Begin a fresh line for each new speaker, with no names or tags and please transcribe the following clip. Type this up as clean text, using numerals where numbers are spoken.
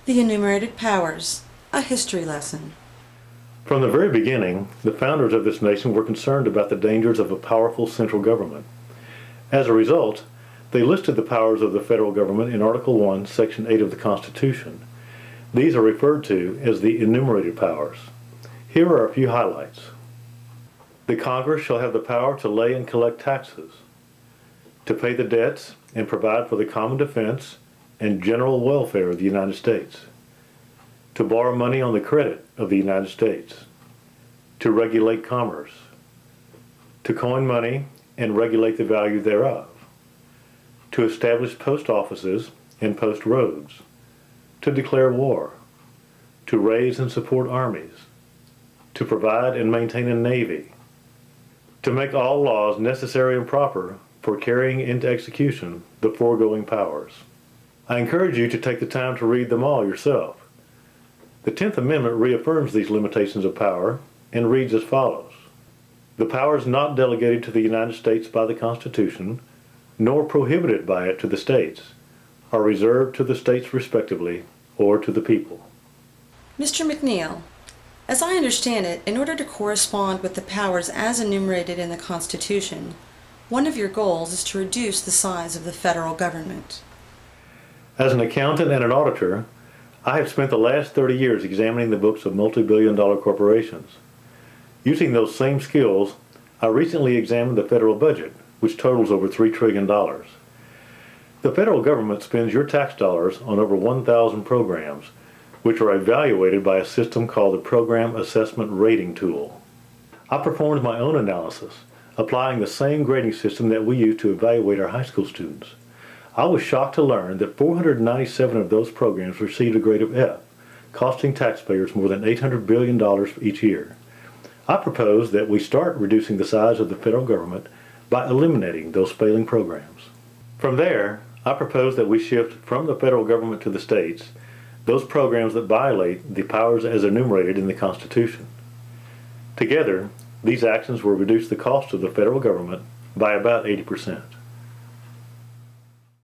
The Enumerated Powers, a history lesson.
From the very beginning, the founders of this nation were concerned about the dangers of a powerful central government. As a result, they listed the powers of the federal government in Article 1, Section 8 of the Constitution. These are referred to as the enumerated powers. Here are a few highlights. The Congress shall have the power to lay and collect taxes, to pay the debts and provide for the common defense and general welfare of the United States, to borrow money on the credit of the United States, to regulate commerce, to coin money and regulate the value thereof, to establish post offices and post roads, to declare war, to raise and support armies, to provide and maintain a navy, to make all laws necessary and proper for carrying into execution the foregoing powers. I encourage you to take the time to read them all yourself. The 10th Amendment reaffirms these limitations of power and reads as follows. The powers not delegated to the United States by the Constitution, nor prohibited by it to the states, are reserved to the states respectively, or to the people.
Mr. McNeil, as I understand it, in order to correspond with the powers as enumerated in the Constitution, one of your goals is to reduce the size of the federal government.
As an accountant and an auditor, I have spent the last 30 years examining the books of multi-billion-dollar corporations. Using those same skills, I recently examined the federal budget, which totals over $3 trillion. The federal government spends your tax dollars on over 1,000 programs, which are evaluated by a system called the Program Assessment Rating Tool. I performed my own analysis, applying the same grading system that we use to evaluate our high school students. I was shocked to learn that 497 of those programs received a grade of F, costing taxpayers more than $800 billion each year. I propose that we start reducing the size of the federal government by eliminating those failing programs. From there, I propose that we shift from the federal government to the states those programs that violate the powers as enumerated in the Constitution. Together, these actions will reduce the cost of the federal government by about 80%.